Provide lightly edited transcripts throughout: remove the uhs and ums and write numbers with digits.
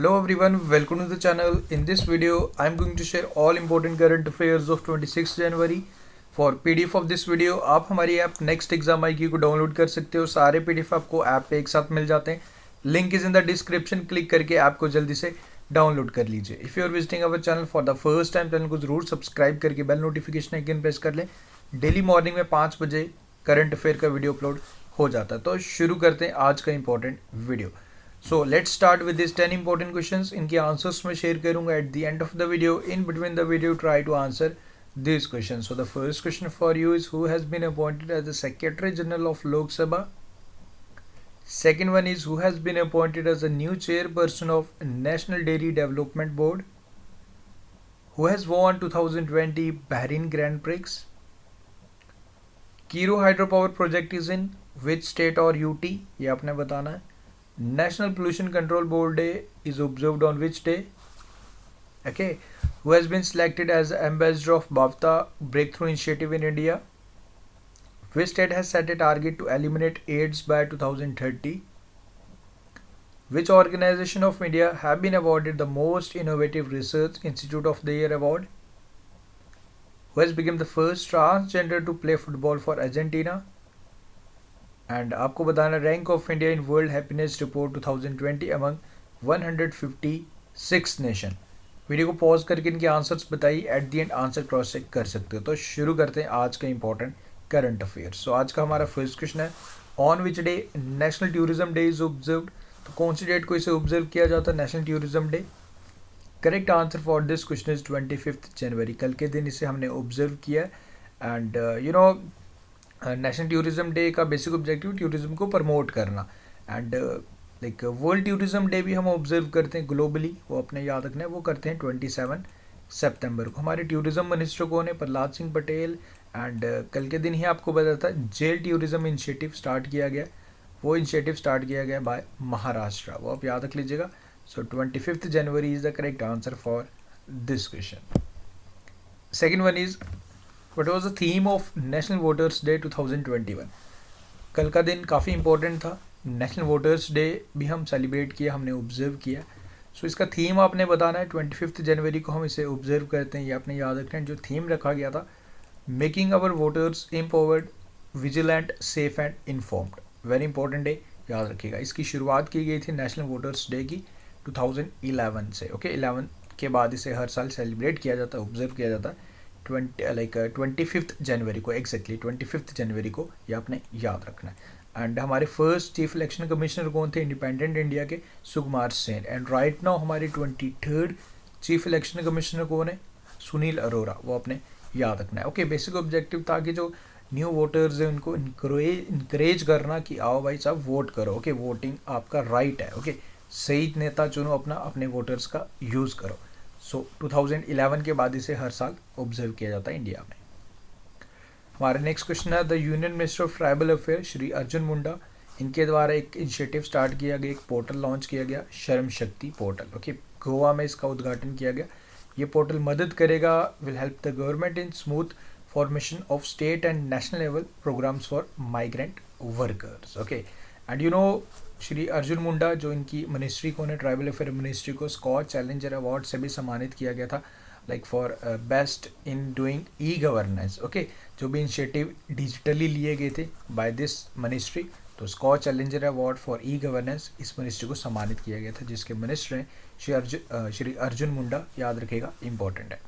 Hello everyone, welcome to the channel. In this video, I am going to share all important current affairs of 26 January. For PDF of this video, आप हमारी app next exam IQ को download कर सकते हो. सारे PDF आपको app पे एक साथ मिल जाते हैं. Link is in the description. Click करके ऐप को जल्दी से डाउनलोड कर लीजिए. If you are visiting our channel for the first time, channel को जरूर सब्सक्राइब करके बेल नोटिफिकेशन आइकन प्रेस कर लें. डेली मॉर्निंग में 5 बजे करंट अफेयर का वीडियो अपलोड हो जाता है. तो शुरू करते हैं आज का important video. So let's start with this 10 important questions. इनके आंसर्स मैं शेयर करूंगा at the end of the video. In between the video try to answer these questions. So the first question for you is, who has been appointed as the Secretary General of Lok Sabha? Second one is, who has been appointed as the new chairperson of National Dairy Development Board? Who has won 2020 Bahrain Grand Prix? Kiro Hydropower project is in which state or UT? ये आपने बताना है. National Pollution Control Board Day is observed on which day? Okay. Who has been selected as the ambassador of BAFTA Breakthrough Initiative in India? Which state has set a target to eliminate AIDS by 2030? Which organization of India have been awarded the most innovative research institute of the year award? Who has become the first transgender to play football for Argentina? And आपको बताना rank of India in World Happiness Report 2020 among 156 nation. Video को pause करके इनके answers बताइए. At the end answer cross check कर सकते हो. तो शुरू करते हैं आज का इंपॉर्टेंट करंट अफेयर्स. सो आज का हमारा फर्स्ट क्वेश्चन है, on which day national tourism day is observed? तो कौन सी डेट को इसे ऑब्जर्व किया जाता है national tourism day? Correct answer for this question is 25 जनवरी. कल के दिन इसे हमने ऑब्जर्व किया. And you no national tourism day का बेसिक ऑब्जेक्टिव टूरिज्म को प्रमोट करना. And like world tourism day भी हम ऑब्जर्व करते हैं ग्लोबली, वो अपने याद रखना है. वो करते हैं 27 सितंबर को. हमारे टूरिज्म मिनिस्टर कौन है? प्रहलाद सिंह पटेल. एंड कल के दिन ही आपको बताया था जेल टूरिज्म इनिशिएटिव स्टार्ट किया गया. वो इनिशिएटिव स्टार्ट किया गया बाय महाराष्ट्र. वो आप याद रख लीजिएगा. सो 25 जनवरी is the correct answer for this question. Second one is, what was the theme of national voters day 2021? कल का दिन काफ़ी इंपॉर्टेंट था. नेशनल वोटर्स डे भी हम सेलिब्रेट किया, हमने ऑब्जर्व किया. सो इसका थीम आपने बताना है. 25 जनवरी को हम इसे ऑब्जर्व करते हैं. ये आपने याद रखना है. जो थीम रखा गया था, making our voters empowered, vigilant, safe and informed. Very important day, याद रखिएगा. इसकी शुरुआत की गई थी नेशनल वोटर्स डे की 2011 से. ओके 11 के बाद इसे हर साल सेलिब्रेट किया जाता है, ऑब्जर्व किया जाता है 25 जनवरी को. एग्जैक्टली 25 जनवरी को ये आपने याद रखना है. एंड हमारे फर्स्ट चीफ इलेक्शन कमिश्नर कौन थे? इंडिपेंडेंट इंडिया के Sukumar Sen. And right now हमारे 23rd चीफ इलेक्शन कमिश्नर कौन है? सुनील अरोरा. वो आपने याद रखना है. ओके बेसिक ऑब्जेक्टिव था कि जो न्यू वोटर्स हैं उनको इनकरेज करना कि आओ भाई साहब वोट करो. ओके वोटिंग आपका राइट है. ओके सही नेता चुनो, अपने वोटर्स का यूज़ करो. सो 2011 के बाद इसे हर साल ऑब्जर्व किया जाता है इंडिया में. हमारा नेक्स्ट क्वेश्चन है, the union minister of tribal affair Shri Arjun Munda, इनके द्वारा एक इनिशिएटिव स्टार्ट किया गया, एक पोर्टल लॉन्च किया गया, श्रम शक्ति पोर्टल. ओके गोवा में इसका उद्घाटन किया गया. ये पोर्टल मदद करेगा, will help the government in smooth formation of state and national level programmes for migrant workers. Okay and you know Shri Arjun Munda जो इनकी मिनिस्ट्री को, ट्राइबल अफेयर मिनिस्ट्री को स्कॉच चैलेंजर अवार्ड से भी सम्मानित किया गया था, like for best in doing e governance. Okay जो भी इनिशिएटिव डिजिटली लिए गए थे बाय दिस मिनिस्ट्री, तो Skoch challenger award for e governance इस मिनिस्ट्री को सम्मानित किया गया था, जिसके मिनिस्टर हैं श्री अर्जुन मुंडा. याद रखिएगा, इंपॉर्टेंट है.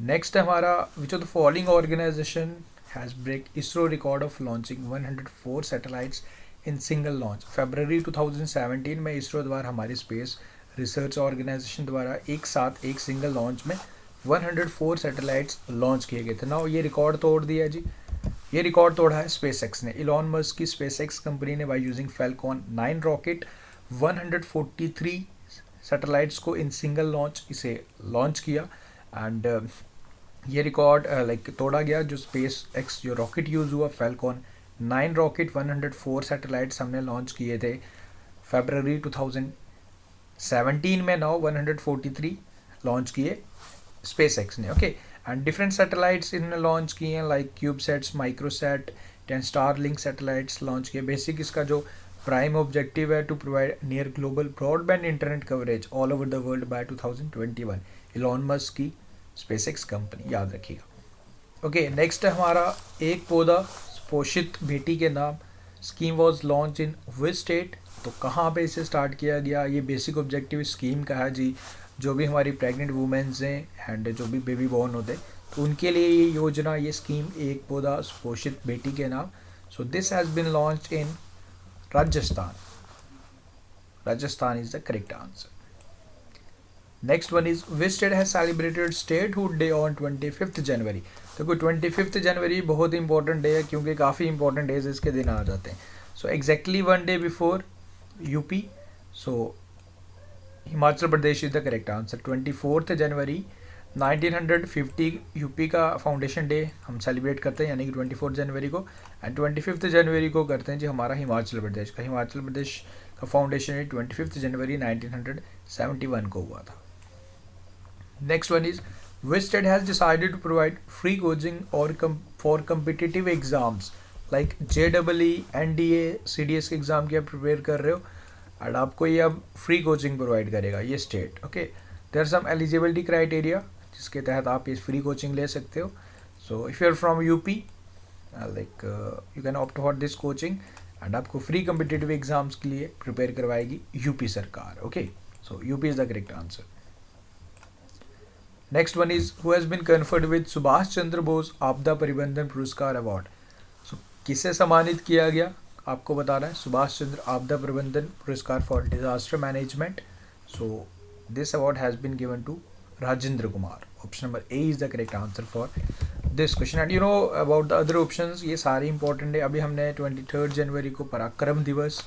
नेक्स्ट है हमारा, which of the following organisation has break ISRO record of launching 104 satellites in single launch? फरवरी 2017 में इसरो द्वारा, हमारी स्पेस रिसर्च ऑर्गेनाइजेशन द्वारा एक साथ एक सिंगल लॉन्च में 104 सैटेलाइट्स लॉन्च किए गए थे. नाउ ये रिकॉर्ड तोड़ दिया जी. ये रिकॉर्ड तोड़ा है स्पेस एक्स ने. इलॉन मस्क की स्पेस एक्स कंपनी ने by using Falcon 9 rocket 143 satellites को इन सिंगल लॉन्च इसे लॉन्च किया. एंड ये रिकॉर्ड लाइक तोड़ा गया. जो स्पेस एक्स जो रॉकेट यूज़ हुआ, फैल्कॉन 9 रॉकेट 104 सैटेलाइट्स हमने लॉन्च किए थे फरवरी 2017 में. नाउ 143 लॉन्च किए स्पेस एक्स ने. ओके एंड डिफरेंट सैटेलाइट्स इन्होंने लॉन्च किए हैं, लाइक क्यूबसेट्स, माइक्रोसेट, 10 स्टारलिंक सैटेलाइट्स लॉन्च किए. बेसिक इसका जो प्राइम ऑब्जेक्टिव है to provide near global broadband internet coverage all over the world by 2021। Elon Musk की स्पेसएक्स कंपनी, याद रखिएगा। ओके, नेक्स्ट है हमारा एक पौधा पोषित बेटी के नाम scheme was launch in which state. तो कहाँ पे इसे स्टार्ट किया गया? ये बेसिक ऑब्जेक्टिव स्कीम का है जी। जो भी हमारी प्रेग्नेंट वुमेन्स हैं एंड जो भी बेबी बॉर्न होते तो उनके लिए ये योजना, ये स्कीम एक पौधा पोषित बेटी के नाम। So this has been launch in Rajasthan. Rajasthan is the correct answer. Next one is which state has celebrated statehood day on 25 January. देखो 25 जनवरी बहुत इंपॉर्टेंट डे है क्योंकि काफ़ी इंपॉर्टेंट डेज इसके दिन आ जाते हैं। So exactly one day before UP. So Himachal Pradesh is the correct answer. 24 January 1950 UP का फाउंडेशन डे हम सेलिब्रेट करते हैं, यानी कि 24 जनवरी को। एंड 25 जनवरी को करते हैं जी हमारा हिमाचल प्रदेश का। हिमाचल प्रदेश का फाउंडेशन डे 25 जनवरी 1971 को हुआ था। Next one is which state has decided to provide free coaching और for competitive exams like JEE, NDA, CDS के एग्ज़ाम की आप प्रिपेयर कर रहे हो एंड आपको ये अब फ्री कोचिंग प्रोवाइड करेगा ये स्टेट। Okay, there are some eligibility criteria जिसके तहत आप ये फ्री कोचिंग ले सकते हो। So if you are from UP like you can opt for this coaching and आपको फ्री कम्पिटिटिव एग्जाम्स के लिए प्रिपेयर करवाएगी यूपी सरकार। Okay, so UP is the correct answer. Next one is who has been conferred with Subhash Chandra Bose आपदा प्रबंधन पुरस्कार award. सो किसे सम्मानित किया गया आपको बताना है। सुभाष चंद्र आपदा प्रबंधन पुरस्कार for disaster management. So this award has been given to Rajendra Kumar. Option number A is the correct answer for this question. And you know about the other options, ये सारे इंपॉर्टेंट है। अभी हमने 23 जनवरी को पराक्रम दिवस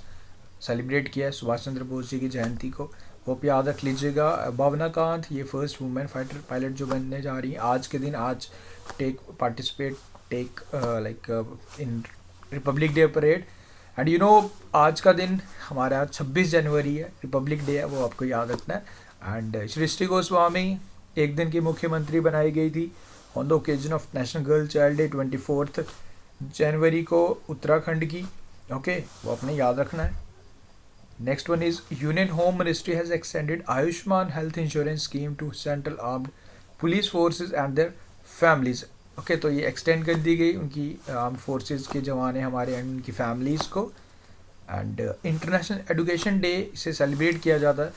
सेलिब्रेट किया है, सुभाष चंद्र बोस जी की जयंती को, वो आप याद रख लीजिएगा। भावना कांत ये फर्स्ट वुमेन फाइटर पायलट जो बनने जा रही हैं आज के दिन, आज take in republic day parade. And you know आज का दिन हमारा 26 जनवरी है, रिपब्लिक डे है, वो आपको याद रखना है। एंड सृष्टि गोस्वामी एक दिन की मुख्यमंत्री बनाई गई थी on the occasion of national girl child day 24 जनवरी को उत्तराखंड की। ओके, वो आपने याद रखना है। Next one is union home ministry has extended Ayushman health insurance scheme to central armed police forces and their families. Okay, तो ये एक्सटेंड कर दी गई उनकी आर्म्ड फोर्सेज के जवान हमारे एंड उनकी फैमिलीज़ को। एंड इंटरनेशनल एजुकेशन डे इसे सेलिब्रेट किया जाता है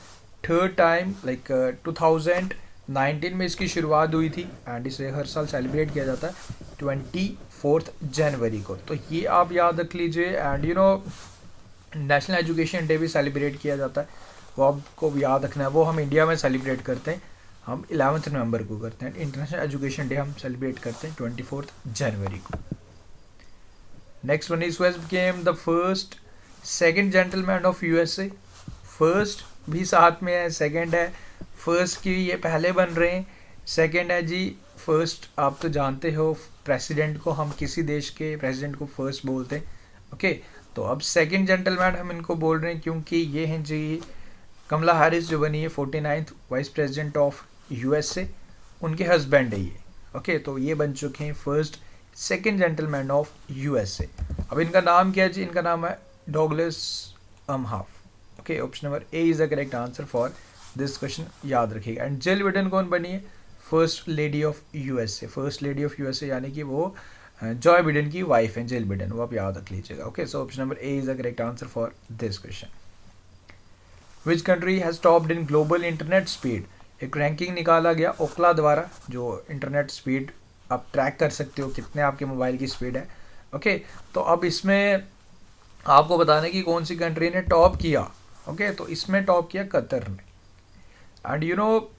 थर्ड टाइम, लाइक 2019 में इसकी शुरुआत हुई थी एंड इसे हर साल सेलिब्रेट किया जाता है 24 जनवरी को। तो ये आप याद रख लीजिए। And you no national education day भी सेलिब्रेट किया जाता है, वो आपको याद रखना है। वो हम इंडिया में सेलिब्रेट करते हैं, हम 11 नवंबर को करते हैं। इंटरनेशनल एजुकेशन डे हम सेलिब्रेट करते हैं 24 जनवरी को। Next one is who has became the first second gentleman of USA। First भी साथ में है, सेकंड है, फर्स्ट की ये पहले बन रहे हैं, सेकंड है जी फर्स्ट। आप तो जानते हो प्रेसिडेंट को, हम किसी देश के प्रेसिडेंट को फर्स्ट बोलते हैं। ओके, तो अब सेकंड जेंटलमैन हम इनको बोल रहे हैं क्योंकि ये हैं जी कमला हैरिस जो बनी है 49th vice president of USA, उनके हस्बैंड है ये। ओके, तो ये बन चुके हैं first second gentleman of USA। अब इनका नाम क्या है जी? इनका नाम है Douglas Emhoff. Okay, option number A is the correct answer for this question, याद रखिएगा। एंड जिल बिडेन कौन बनी है? First lady of USA। First lady of USA यानी कि वो जॉय बिडेन की वाइफ है जिल बिडेन, वो आप याद रख लीजिएगा। Okay, so option number A is the correct answer for this question. Which country has topped in global internet speed. एक रैंकिंग निकाला गया ओकला द्वारा, जो इंटरनेट स्पीड आप ट्रैक कर सकते हो कितने आपके मोबाइल की स्पीड है। ओके, तो अब इसमें आपको बताना है कि कौन सी कंट्री ने टॉप किया। ओके, तो इसमें टॉप किया कतर ने। एंड यू नो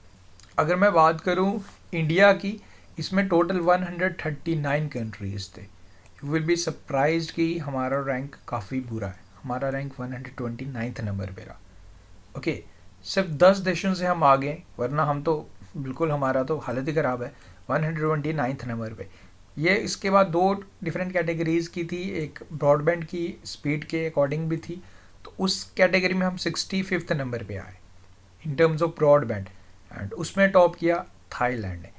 अगर मैं बात करूं इंडिया की, इसमें टोटल 139 कंट्रीज़ थे। यू विल बी सरप्राइज्ड कि हमारा रैंक काफ़ी बुरा है, हमारा रैंक 129 नंबर पे रहा। ओके, सिर्फ 10 देशों से हम आगे हैं, वरना हम तो बिल्कुल, हमारा तो हालत ही ख़राब है 129 नंबर पे। ये इसके बाद 2 डिफरेंट कैटेगरीज़ की थी, एक ब्रॉडबैंड की स्पीड के अकॉर्डिंग भी थी, तो उस कैटेगरी में हम 65 नंबर पे आए in terms of broadband. And उसमें टॉप किया थाईलैंड ने।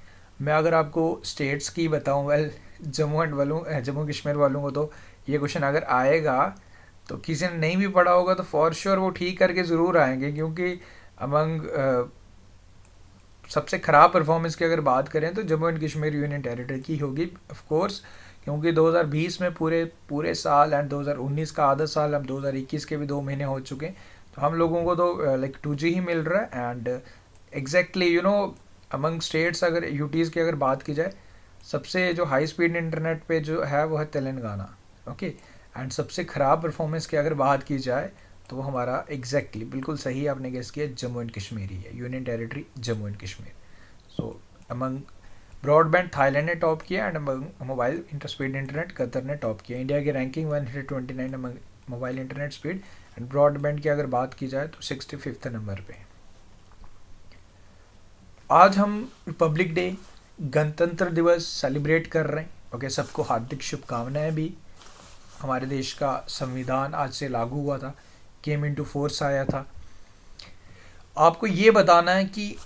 मैं अगर आपको स्टेट्स की बताऊं, वेल जम्मू कश्मीर वालों को तो ये क्वेश्चन अगर आएगा तो किसी ने नहीं भी पढ़ा होगा तो फॉर श्योर वो ठीक करके ज़रूर आएंगे, क्योंकि अमंग सबसे ख़राब परफॉर्मेंस की अगर बात करें तो Jammu and Kashmir union territory की होगी ऑफ कोर्स, क्योंकि 2020 में पूरे पूरे साल एंड 2019 का आधा साल, अब 2021 के भी 2 महीने हो चुके हैं, तो हम लोगों को तो लाइक 2G ही मिल रहा है। And exactly you know among states अगर यूटीज़ की अगर बात की जाए, सबसे जो हाई स्पीड इंटरनेट पे जो है वो है तेलंगाना, ओके। एंड सबसे ख़राब परफॉर्मेंस की अगर बात की जाए तो वो हमारा एग्जैक्टली बिल्कुल सही आपने गेस किया, जम्मू एंड कश्मीर ही है, union territory Jammu and Kashmir. So among broadband Thailand ने टॉप किया and among mobile inter speed internet Qatar ने टॉप किया। इंडिया की ranking 129 among mobile internet speed and broadband की अगर बात की जाए तो 65 नंबर पे। आज हम रिपब्लिक डे गणतंत्र दिवस सेलिब्रेट कर रहे हैं, ओके। सबको हार्दिक शुभकामनाएं भी। हमारे देश का संविधान आज से लागू हुआ था, केम इनटू फोर्स आया था। आपको ये बताना है कि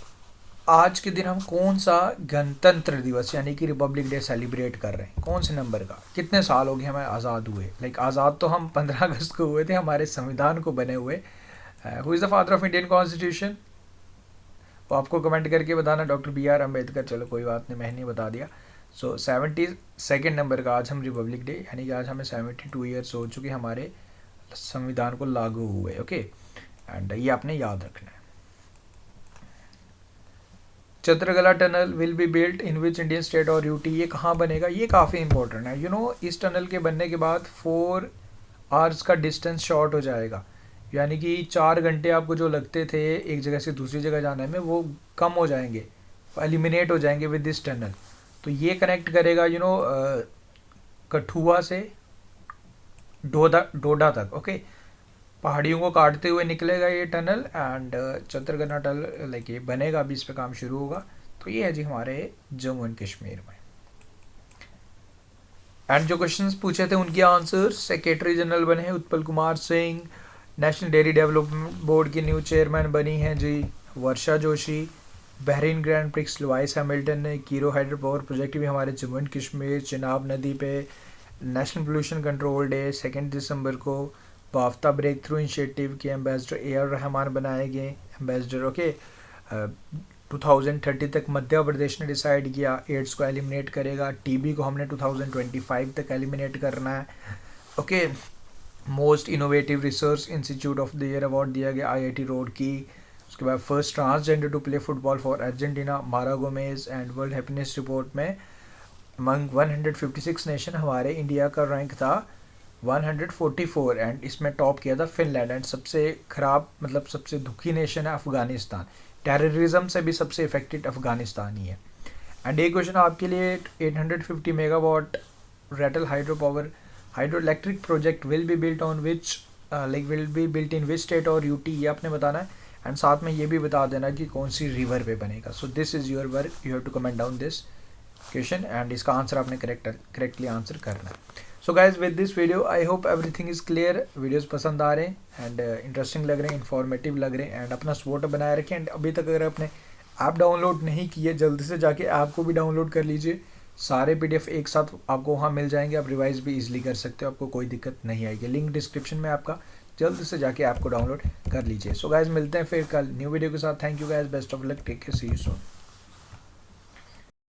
आज के दिन हम कौन सा गणतंत्र दिवस यानी कि रिपब्लिक डे सेलिब्रेट कर रहे हैं, कौन से नंबर का, कितने साल हो गए हमें आज़ाद हुए। लाइक आज़ाद तो हम 15 अगस्त को हुए थे, हमारे संविधान को बने हुए। Who is the father of Indian constitution, वो आपको कमेंट करके बताना। Doctor BR Ambedkar. चलो कोई बात नहीं, मैंने बता दिया। सो 72 नंबर का आज हम रिपब्लिक डे, यानी कि आज हमें 72 ईयर्स हो चुके हमारे संविधान को लागू हुए, ओके। एंड ये आपने याद रखना है। चित्रकला tunnel will be built in which Indian state और यूटी, ये कहाँ बनेगा, ये काफ़ी इंपॉर्टेंट है। यू नो इस टनल के बनने के बाद 4 आवर्स का डिस्टेंस शॉर्ट हो जाएगा, यानी कि 4 घंटे आपको जो लगते थे एक जगह से दूसरी जगह जाने में, वो कम हो जाएंगे, एलिमिनेट हो जाएंगे विद दिस टनल। तो ये कनेक्ट करेगा यू नो कठुआ से डोडा तक, ओके। पहाड़ियों को काटते हुए निकलेगा ये टनल एंड चित्रकला टनल लाइक ये बनेगा, अभी इस पे काम शुरू होगा। तो ये है जी हमारे जम्मू एंड कश्मीर में। एंड जो क्वेश्चंस पूछे थे उनके आंसर, सेक्रेटरी जनरल बने हैं Utpal Kumar Singh. National dairy development board की न्यू चेयरमैन बनी हैं जी Varsha Joshi. Bahrain Grand Prix Lewis Hamilton ने। कीरो हाइड्रो पावर प्रोजेक्ट भी हमारे जम्मू एंड कश्मीर चिनाब नदी पे। नेशनल पोल्यूशन कंट्रोल डे 2 दिसंबर को। बाफ्ता ब्रेक थ्रू इनिशिएटिव के एम्बेसडर AR रहमान बनाए गए एम्बेसडर, ओके। 2030 तक मध्य प्रदेश ने डिसाइड किया एड्स को एलिमिनेट करेगा। TB को हमने 2025 तक एलिमिनेट करना है, okay. Most innovative research institute of the year award दिया गया IIT रोड की। उसके बाद first transgender to play football for Argentina Mara Gomez. And world happiness report में अमंग 156 नेशन हमारे इंडिया का रैंक था 144 एंड इसमें टॉप किया था फिनलैंड। एंड सबसे ख़राब मतलब सबसे दुखी नेशन है अफ़गानिस्तान, टेररिज्म से भी सबसे इफेक्टेड अफ़गानिस्तान ही है। एंड एक क्वेश्चन आपके लिए, 850 megawatt Ratle hydro electric project will be built on which will be built in which state और UT, ये आपने बताना है। एंड साथ में ये भी बता देना कि कौन सी रिवर पे बनेगा। So this is your work, you have to comment down this question and इसका आंसर आपने करेक्टली आंसर करना है। So guys with this video I hope everything is clear. Videos पसंद आ रहे हैं एंड इंटरेस्टिंग लग रहे हैं, इन्फॉर्मेटिव लग रहे हैं एंड अपना सपोर्ट बनाए रखें। एंड अभी तक अगर आपने ऐप डाउनलोड नहीं की है, जल्दी से जाके ऐप को भी डाउनलोड कर लीजिए। सारे PDF एक साथ आपको वहाँ मिल जाएंगे, आप रिवाइज भी इजीली कर सकते हो, आपको कोई दिक्कत नहीं आएगी। लिंक डिस्क्रिप्शन में आपका, जल्द से जाके ऐप को डाउनलोड कर लीजिए। सो गाइज मिलते हैं फिर कल न्यू वीडियो के साथ। Thank you guys, best of luck, take care, see you soon.